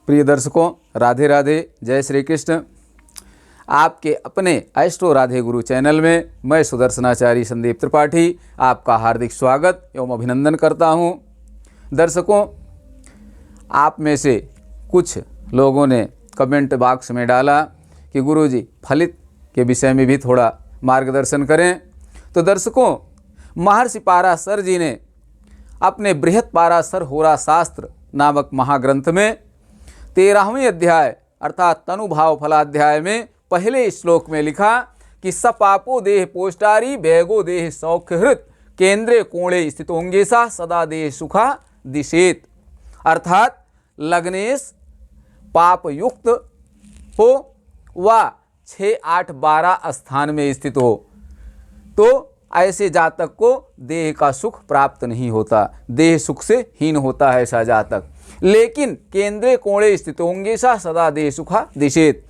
प्रिय दर्शकों, राधे राधे, जय श्री कृष्ण। आपके अपने एस्ट्रो राधे गुरु चैनल में मैं सुदर्शनाचार्य संदीप त्रिपाठी आपका हार्दिक स्वागत एवं अभिनंदन करता हूं। दर्शकों, आप में से कुछ लोगों ने कमेंट बॉक्स में डाला कि गुरुजी फलित के विषय में भी थोड़ा मार्गदर्शन करें। तो दर्शकों, महर्षि पाराशर जी ने अपने बृहत पाराशर होरा शास्त्र नामक महाग्रंथ में 13वें अध्याय अर्थात तनुभाव फलाध्याय में पहले श्लोक में लिखा कि सपापो देह पोष्टारी बैगो देह सौख्यहृत केंद्रे कोणे स्थितोंगेसा सदा देह सुखा दिशेत। अर्थात लग्नेश पाप युक्त हो व 6, 8, 12 स्थान में स्थित हो तो ऐसे जातक को देह का सुख प्राप्त नहीं होता, देह सुख से हीन होता है ऐसा जातक। लेकिन केंद्रे कोणे स्थित होंगे सा सदा देह सुखा दिशेत।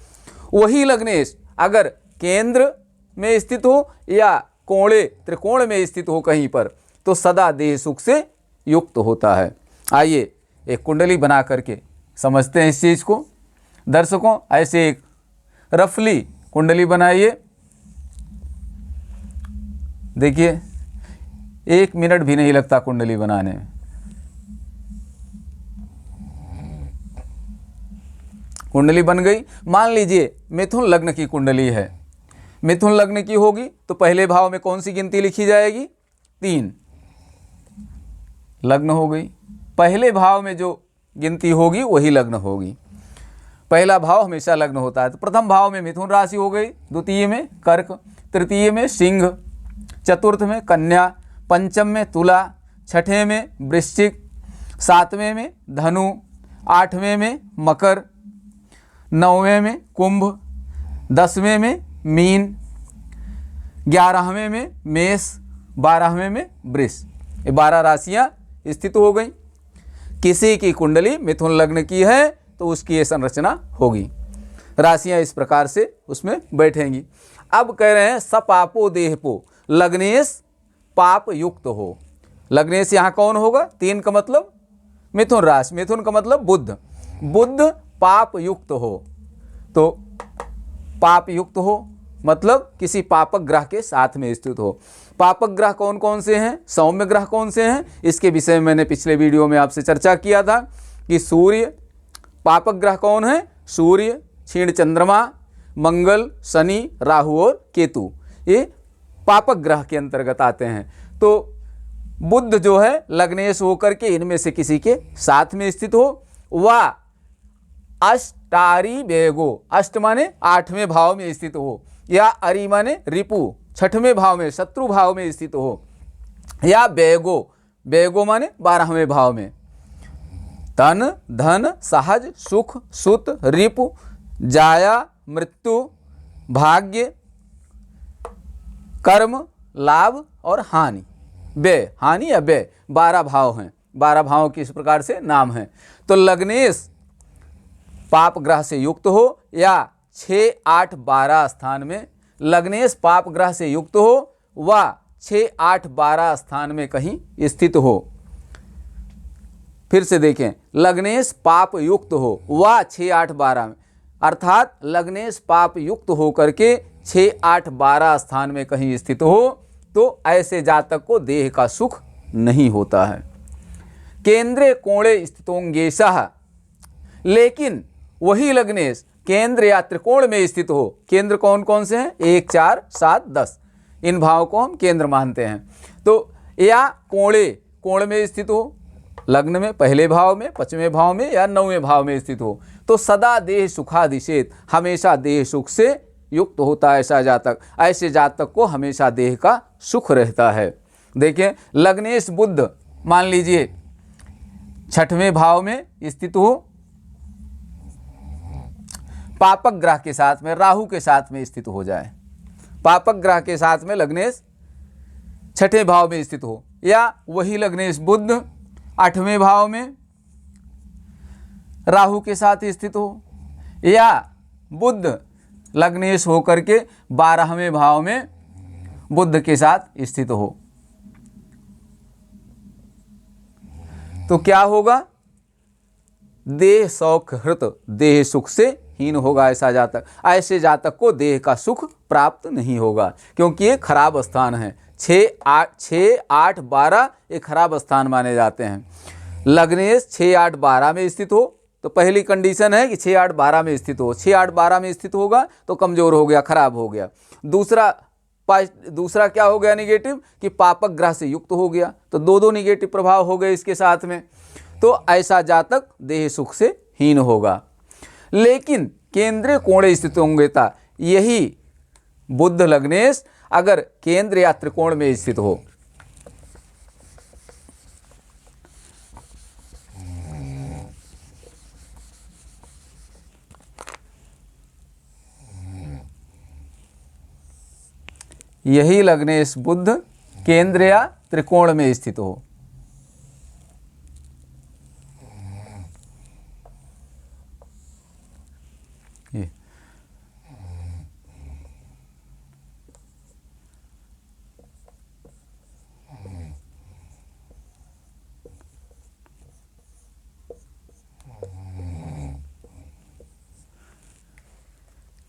वही लग्नेश अगर केंद्र में स्थित हो या कोणे त्रिकोण में स्थित हो कहीं पर तो सदा देह सुख से युक्त होता है। आइए एक कुंडली बना करके समझते हैं इस चीज़ को। दर्शकों, ऐसे एक रफली कुंडली बनाइए। देखिए 1 मिनट भी नहीं लगता कुंडली बनाने में। कुंडली बन गई। मान लीजिए मिथुन लग्न की कुंडली है। मिथुन लग्न की होगी तो पहले भाव में कौन सी गिनती लिखी जाएगी? 3 लग्न हो गई। पहले भाव में जो गिनती होगी वही लग्न होगी। पहला भाव हमेशा लग्न होता है। तो प्रथम भाव में मिथुन राशि हो गई, द्वितीय में कर्क, तृतीय में सिंह, चतुर्थ में कन्या, पंचम में तुला, छठे में वृश्चिक, 7वें में धनु, 8वें में मकर, 9वें में कुंभ, 10वें में मीन, 11वें में मेष, 12वें में वृष। ये 12 राशियां स्थित हो गई। किसी की कुंडली मिथुन लग्न की है तो उसकी ये संरचना होगी। राशियां इस प्रकार से उसमें बैठेंगी। अब कह रहे हैं सपापो देहपो, लग्नेश पाप युक्त हो। लग्नेश यहाँ कौन होगा? 3 का मतलब मिथुन राशि, मिथुन का मतलब बुध, बुध पाप युक्त हो। तो पाप युक्त हो मतलब किसी पापक ग्रह के साथ में स्थित हो। पापक ग्रह कौन कौन से हैं? सौम्य ग्रह कौन से हैं? इसके विषय में मैंने पिछले वीडियो में आपसे चर्चा किया था कि सूर्य पापक ग्रह कौन है? सूर्य, क्षीण चंद्रमा, मंगल, शनि, राहु और केतु, ये पापक ग्रह के अंतर्गत आते हैं। तो बुध जो है लग्नेश होकर के इनमें से किसी के साथ में स्थित हो व अष्टारी बेगो, अष्ट माने 8वें भाव में स्थित हो, या अरि माने रिपु 6वें भाव में शत्रु भाव में स्थित हो, या बेगो, बेगो माने 12वें भाव में तन धन सहज सुख सुत रिपु जाया मृत्यु भाग्य कर्म लाभ और हानि, व्यय, हानि या व्यय 12 भाव हैं। 12 भावों की इस प्रकार से नाम है। तो लग्नेश पाप ग्रह से युक्त हो या 6, 8, 12 स्थान में लग्नेश पाप ग्रह से युक्त हो व 6, 8, 12 स्थान में कहीं स्थित हो। फिर से देखें, लग्नेश पाप युक्त हो व 6, 8, 12 में, अर्थात लग्नेश पाप युक्त हो करके 6, 8, 12 स्थान में कहीं स्थित हो तो ऐसे जातक को देह का सुख नहीं होता है। केंद्रे कोणे स्थितोंगेशः, लेकिन वही लग्नेश केंद्र या त्रिकोण में स्थित हो। केंद्र कौन कौन से हैं? 1, 4, 7, 10, इन भाव को हम केंद्र मानते हैं। तो या कोणे, कोण में स्थित हो, लग्न में पहले भाव में, 5वें भाव में या 9वें भाव में स्थित हो तो सदा देह सुखादिशेत, हमेशा देह सुख से युक्त होता है ऐसा जातक। ऐसे जातक को हमेशा देह का सुख रहता है। देखिए लग्नेश बुध मान लीजिए 6वें भाव में स्थित हो, पापक ग्रह के साथ में, राहु के साथ में स्थित हो जाए, पापक ग्रह के साथ में लग्नेश 6ठे भाव में स्थित हो, या वही लग्नेश बुध 8वें भाव में राहु के साथ स्थित हो, या बुध लग्नेश होकर के 12वें भाव में बुध के साथ स्थित हो। तो क्या होगा? देह सौख हृत देह सुख से हीन होगा ऐसा जातक। ऐसे जातक को देह का सुख प्राप्त नहीं होगा, क्योंकि ये खराब स्थान है। 6, 8, 12 ये खराब स्थान माने जाते हैं। लग्नेश 6, 8, 12 में स्थित हो तो पहली कंडीशन है कि 6, 8, 12 में स्थित हो। 6, 8, 12 में स्थित होगा तो कमजोर हो गया, खराब हो गया। दूसरा क्या हो गया निगेटिव, कि पापक ग्रह से युक्त हो गया, तो दो निगेटिव प्रभाव हो गए इसके साथ में। तो ऐसा जातक देह सुख से हीन होगा। लेकिन केंद्रीय कोण स्थित होंगे था, यही बुध लग्नेश अगर केंद्र या त्रिकोण में स्थित हो, यही लग्नेश बुध केंद्र या त्रिकोण में स्थित हो,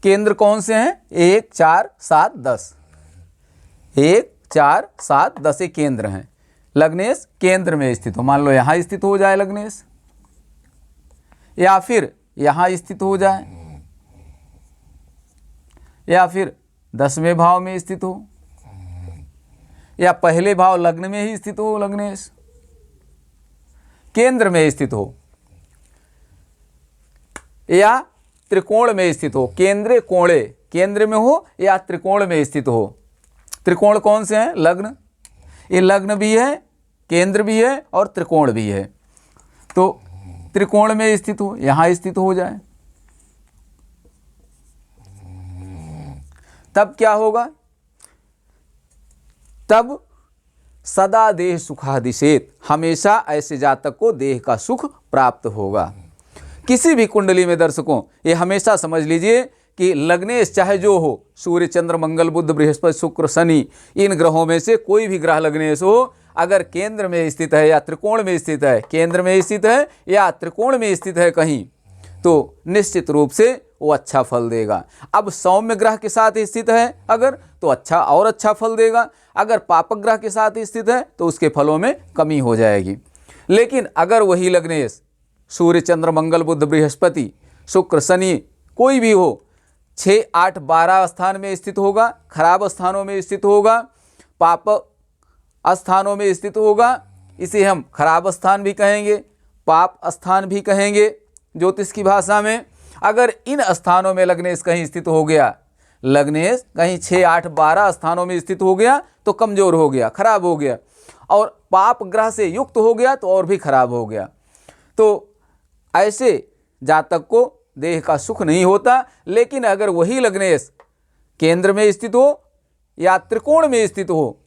केंद्र कौन से हैं? 1, 4, 7, 10। 1, 4, 7, 10 केंद्र हैं। लग्नेश केंद्र में स्थित हो, मान लो यहां स्थित हो जाए लग्नेश, या फिर यहां स्थित हो जाए, या फिर 10वें भाव में स्थित हो, या पहले भाव लग्न में ही स्थित हो लग्नेश, केंद्र में स्थित हो, या त्रिकोण में स्थित हो। केंद्र कोणे, केंद्र में हो या त्रिकोण में स्थित हो। त्रिकोण कौन से हैं? लग्न। ये लग्न भी है, केंद्र भी है और त्रिकोण भी है। तो त्रिकोण में स्थित हो, यहां स्थित हो जाए, तब क्या होगा? तब सदा देह सुखादिशेत, हमेशा ऐसे जातक को देह का सुख प्राप्त होगा। किसी भी कुंडली में दर्शकों ये हमेशा समझ लीजिए कि लग्नेश चाहे जो हो, सूर्य, चंद्र, मंगल, बुध, बृहस्पति, शुक्र, शनि, इन ग्रहों में से कोई भी ग्रह लग्नेश हो, अगर केंद्र में स्थित है या त्रिकोण में स्थित है, केंद्र में स्थित है या त्रिकोण में स्थित है कहीं, तो निश्चित रूप से वो अच्छा फल देगा। अब सौम्य ग्रह के साथ स्थित है अगर, तो अच्छा और अच्छा फल देगा। अगर पापक ग्रह के साथ स्थित है तो उसके फलों में कमी हो जाएगी। लेकिन अगर वही लग्नेश सूर्य, चंद्र, मंगल, बुध, बृहस्पति, शुक्र, शनि कोई भी हो, 6, 8, 12 स्थान में स्थित होगा, खराब स्थानों में स्थित होगा, पाप स्थानों में स्थित होगा, इसे हम खराब स्थान भी कहेंगे, पाप स्थान भी कहेंगे ज्योतिष की भाषा में। अगर इन स्थानों में लग्नेश कहीं स्थित हो गया, लग्नेश कहीं 6, 8, 12 स्थानों में स्थित हो गया तो कमजोर हो गया, खराब हो गया, और पाप ग्रह से युक्त हो गया तो और भी खराब हो गया। तो ऐसे जातक को देह का सुख नहीं होता। लेकिन अगर वही लग्नेश केंद्र में स्थित हो या त्रिकोण में स्थित हो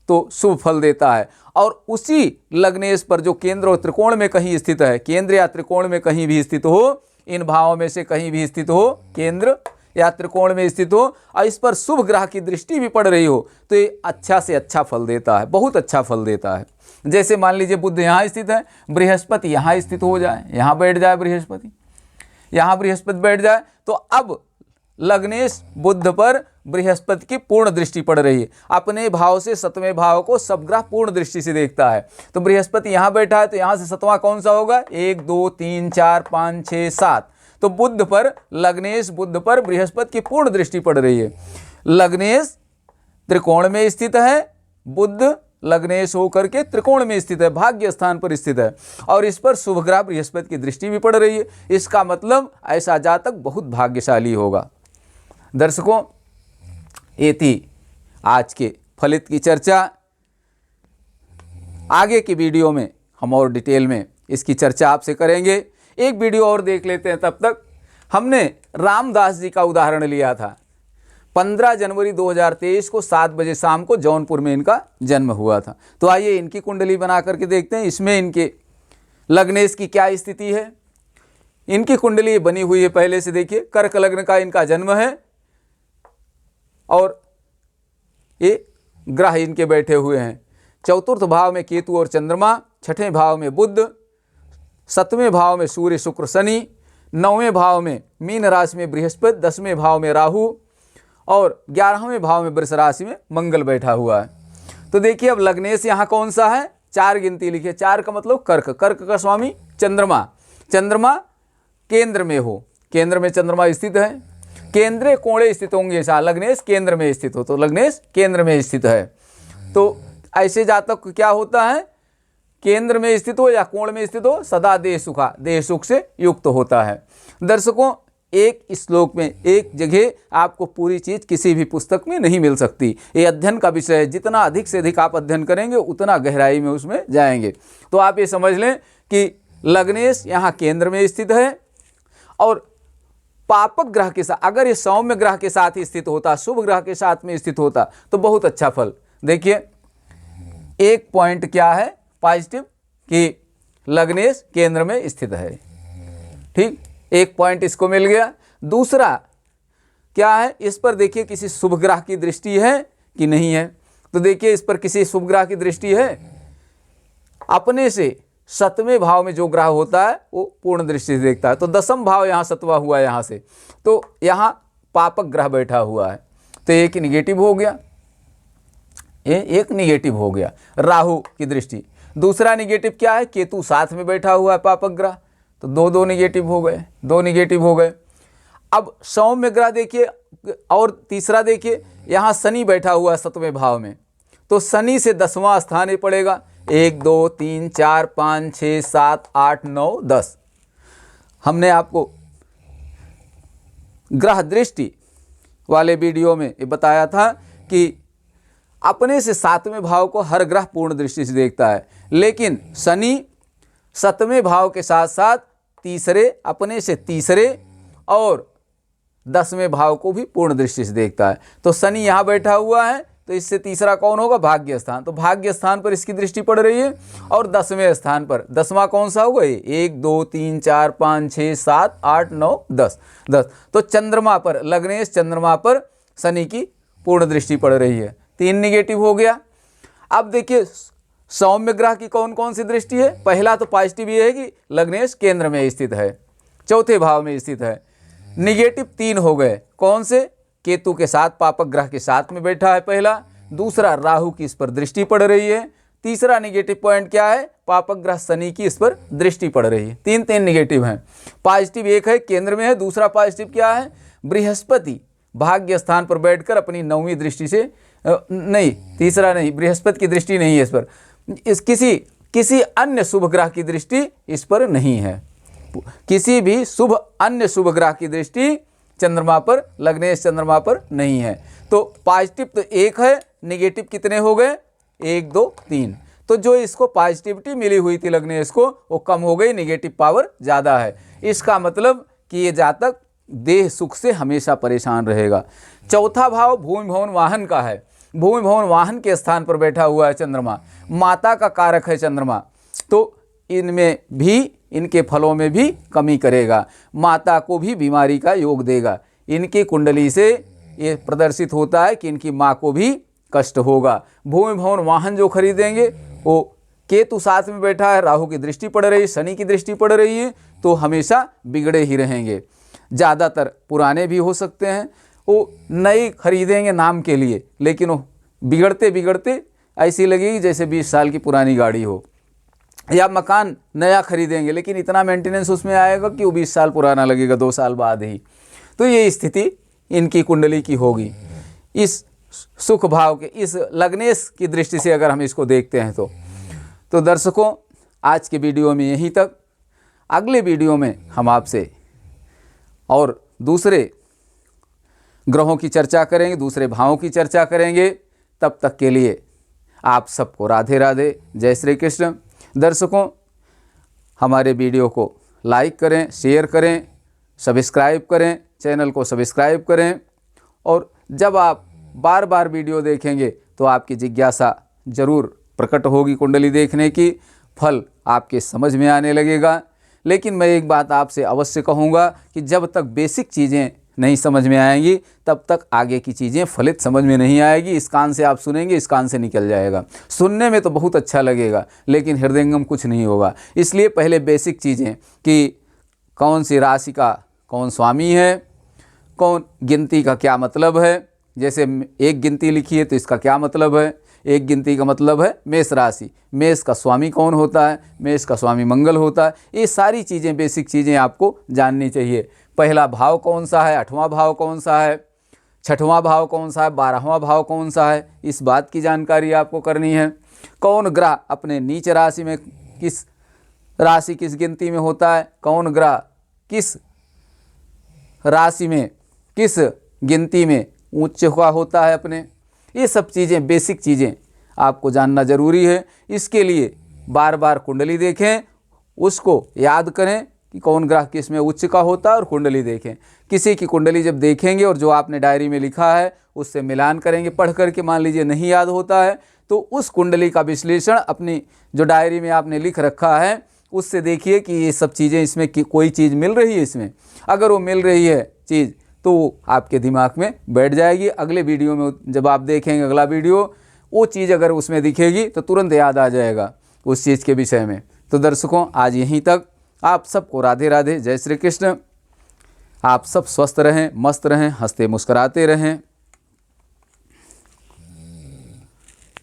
तो शुभ फल देता है। और उसी लग्नेश पर जो केंद्र और त्रिकोण में कहीं स्थित है, केंद्र या त्रिकोण में कहीं भी स्थित हो, इन भावों में से कहीं भी स्थित हो, केंद्र या त्रिकोण में स्थित हो, और इस पर शुभ ग्रह की दृष्टि भी पड़ रही हो, तो ये अच्छा से अच्छा फल देता है, बहुत अच्छा फल देता है। जैसे मान लीजिए बुध यहाँ स्थित है, बृहस्पति यहाँ स्थित हो जाए, यहाँ बैठ जाए बृहस्पति, यहाँ बृहस्पति बैठ जाए, तो अब लग्नेश बुध पर बृहस्पति की पूर्ण दृष्टि पड़ रही है। अपने भाव से 7वें भाव को सब ग्रह पूर्ण दृष्टि से देखता है। तो बृहस्पति यहाँ बैठा है तो यहाँ से 7वां कौन सा होगा? 1, 2, 3, 4, 5, 6, 7। तो बुध पर, लग्नेश बुध पर बृहस्पति की पूर्ण दृष्टि पड़ रही है। लग्नेश त्रिकोण में स्थित है, बुध लग्नेश होकर के त्रिकोण में स्थित है, भाग्य स्थान पर स्थित है, और इस पर शुभ ग्रह बृहस्पति की दृष्टि भी पड़ रही है। इसका मतलब ऐसा जातक बहुत भाग्यशाली होगा। दर्शकों, ये थी आज के फलित की चर्चा। आगे की वीडियो में हम और डिटेल में इसकी चर्चा आपसे करेंगे। एक वीडियो और देख लेते हैं। तब तक हमने रामदास जी का उदाहरण लिया था। 15 जनवरी 2023 को 7 बजे शाम को जौनपुर में इनका जन्म हुआ था। तो आइए इनकी कुंडली बना करके देखते हैं, इसमें इनके लग्नेश की क्या स्थिति है। इनकी कुंडली बनी हुई है पहले से, देखिए कर्क लग्न का इनका जन्म है, और ये ग्रह इनके बैठे हुए हैं। चतुर्थ भाव में केतु और चंद्रमा, 6ठे भाव में बुध, 7वें भाव में सूर्य शुक्र शनि, 9वें भाव में मीन राशि में बृहस्पति, 10वें भाव में राहु और 11वें भाव में वृष राशि में मंगल बैठा हुआ है। तो देखिए अब लग्नेश यहाँ कौन सा है, 4 गिनती लिखिए। 4 का मतलब कर्क, कर्क का स्वामी चंद्रमा, चंद्रमा केंद्र में हो, केंद्र में चंद्रमा स्थित है। केंद्रे कोणे स्थित होंगे, ऐसा लग्नेश केंद्र में स्थित हो तो लग्नेश केंद्र में स्थित है। तो ऐसे जातक को क्या होता है, केंद्र में स्थित हो या कोण में स्थित हो, सदा देह सुखा, देह सुख से युक्त होता है। दर्शकों, एक श्लोक में एक जगह आपको पूरी चीज किसी भी पुस्तक में नहीं मिल सकती। ये अध्ययन का विषय है, जितना अधिक से अधिक आप अध्ययन करेंगे उतना गहराई में उसमें जाएंगे। तो आप ये समझ लें कि लग्नेश यहाँ केंद्र में स्थित है और पापक ग्रह के साथ, अगर ये सौम्य ग्रह के साथ ही स्थित होता, शुभ ग्रह के साथ में स्थित होता तो बहुत अच्छा फल। देखिए एक पॉइंट क्या है पॉजिटिव कि लग्नेश केंद्र में स्थित है, ठीक, एक पॉइंट इसको मिल गया। दूसरा क्या है, इस पर देखिए किसी शुभ ग्रह की दृष्टि है कि नहीं है। तो देखिए इस पर किसी शुभ ग्रह की दृष्टि है, अपने से 7वें भाव में जो ग्रह होता है वो पूर्ण दृष्टि से देखता है। तो 10वां भाव यहाँ 7वां हुआ है यहाँ से, तो यहाँ पापक ग्रह बैठा हुआ है, तो एक निगेटिव हो गया, ये एक निगेटिव हो गया राहु की दृष्टि। दूसरा निगेटिव क्या है, केतु साथ में बैठा हुआ है पापक ग्रह, तो दो निगेटिव हो गए, 2 निगेटिव हो गए। अब सौम्य ग्रह देखिए, और तीसरा देखिए यहाँ शनि बैठा हुआ है 7वें भाव में, तो शनि से 10वां स्थान ही पड़ेगा। 1 2 3 4 5 6 7 8 9 10। हमने आपको ग्रह दृष्टि वाले वीडियो में ये बताया था कि अपने से 7वें भाव को हर ग्रह पूर्ण दृष्टि से देखता है, लेकिन शनि 7वें भाव के साथ साथ तीसरे, अपने से तीसरे और 10वें भाव को भी पूर्ण दृष्टि से देखता है। तो शनि यहाँ बैठा हुआ है, तो इससे तीसरा कौन होगा, भाग्य स्थान, तो भाग्य स्थान पर इसकी दृष्टि पड़ रही है। और 10वें स्थान पर, 10वां कौन सा होगा, 1 2 3 4 5 6 7 8 9 10 10। तो चंद्रमा पर, लग्नेश चंद्रमा पर शनि की पूर्ण दृष्टि पड़ रही है, 3 निगेटिव हो गया। अब देखिए सौम्य ग्रह की कौन कौन सी दृष्टि है। पहला तो पॉजिटिव ये है कि लग्नेश केंद्र में स्थित है, 4थे भाव में स्थित है। निगेटिव 3 हो गए, कौन से, केतु के साथ, पापक ग्रह के साथ में बैठा है पहला। दूसरा राहु की इस पर दृष्टि पड़ रही है। तीसरा निगेटिव पॉइंट क्या है, पापक ग्रह शनि की इस पर दृष्टि पड़ रही है। 3 निगेटिव हैं। पॉजिटिव एक है केंद्र में है, दूसरा पॉजिटिव क्या है, बृहस्पति भाग्य स्थान पर बैठकर अपनी 9वीं दृष्टि से, नहीं तीसरा नहीं, बृहस्पति की दृष्टि नहीं है इस पर, इस किसी अन्य शुभ ग्रह की दृष्टि इस पर नहीं है। किसी भी शुभ अन्य शुभ ग्रह की दृष्टि चंद्रमा पर, लग्नेश चंद्रमा पर नहीं है। तो पॉजिटिव तो 1 है, निगेटिव कितने हो गए, 1 2 3। तो जो इसको पॉजिटिविटी मिली हुई थी लग्नेश को, वो कम हो गई, निगेटिव पावर ज़्यादा है। इसका मतलब कि ये जातक देह सुख से हमेशा परेशान रहेगा। 4था भाव भूमि भवन वाहन का है, भूमि भवन वाहन के स्थान पर बैठा हुआ है चंद्रमा, माता का कारक है चंद्रमा, तो इनमें भी, इनके फलों में भी कमी करेगा, माता को भी बीमारी का योग देगा। इनकी कुंडली से ये प्रदर्शित होता है कि इनकी माँ को भी कष्ट होगा। भूमि भवन वाहन जो खरीदेंगे वो केतु साथ में बैठा है, राहु की दृष्टि पड़ रही है, शनि की दृष्टि पड़ रही है, तो हमेशा बिगड़े ही रहेंगे। ज़्यादातर पुराने भी हो सकते हैं, वो नए खरीदेंगे नाम के लिए, लेकिन वो बिगड़ते बिगड़ते ऐसी लगेगी जैसे 20 साल की पुरानी गाड़ी हो। या मकान नया खरीदेंगे लेकिन इतना मेंटेनेंस उसमें आएगा कि वो 20 साल पुराना लगेगा 2 साल बाद ही। तो ये स्थिति इनकी कुंडली की होगी। इस सुख भाव के, इस लग्नेश की दृष्टि से अगर हम इसको देखते हैं तो दर्शकों आज के वीडियो में यहीं तक। अगले वीडियो में हम आपसे और दूसरे ग्रहों की चर्चा करेंगे, दूसरे भावों की चर्चा करेंगे। तब तक के लिए आप सबको राधे राधे, जय श्री कृष्ण। दर्शकों हमारे वीडियो को लाइक करें, शेयर करें, सब्सक्राइब करें, चैनल को सब्सक्राइब करें। और जब आप बार बार वीडियो देखेंगे तो आपकी जिज्ञासा जरूर प्रकट होगी कुंडली देखने की, फल आपके समझ में आने लगेगा। लेकिन मैं एक बात आपसे अवश्य कहूँगा कि जब तक बेसिक चीज़ें नहीं समझ में आएंगी तब तक आगे की चीज़ें फलित समझ में नहीं आएगी। इस कान से आप सुनेंगे, इस कान से निकल जाएगा। सुनने में तो बहुत अच्छा लगेगा लेकिन हृदयंगम कुछ नहीं होगा। इसलिए पहले बेसिक चीज़ें कि कौन सी राशि का कौन स्वामी है, कौन गिनती का क्या मतलब है। जैसे एक गिनती लिखी है तो इसका क्या मतलब है। एक गिनती का मतलब है मेष राशि, मेष का स्वामी कौन होता है, मेष का स्वामी मंगल होता है। ये सारी चीज़ें, बेसिक चीज़ें आपको जाननी चाहिए। पहला भाव कौन सा है, 8वां भाव कौन सा है, 6वां भाव कौन सा है, 12वां भाव कौन सा है, इस बात की जानकारी आपको करनी है। कौन ग्रह अपने नीच राशि में किस राशि किस गिनती में होता है, कौन ग्रह किस राशि में किस गिनती में उच्च हुआ होता है अपने। ये सब चीज़ें, बेसिक चीज़ें आपको जानना ज़रूरी है। इसके लिए बार बार कुंडली देखें, उसको याद करें कि कौन ग्रह किस में उच्च का होता है और कुंडली देखें। किसी की कुंडली जब देखेंगे और जो आपने डायरी में लिखा है उससे मिलान करेंगे पढ़ करके, मान लीजिए नहीं याद होता है तो उस कुंडली का विश्लेषण अपनी जो डायरी में आपने लिख रखा है उससे देखिए कि ये सब चीज़ें इसमें कोई चीज़ मिल रही है इसमें। अगर वो मिल रही है चीज़ तो आपके दिमाग में बैठ जाएगी। अगले वीडियो में जब आप देखेंगे अगला वीडियो, वो चीज़ अगर उसमें दिखेगी तो तुरंत याद आ जाएगा उस चीज़ के विषय में। तो दर्शकों, आज यहीं तक। आप सबको राधे राधे, जय श्री कृष्ण। आप सब स्वस्थ रहें, मस्त रहें, हंसते मुस्कुराते रहें।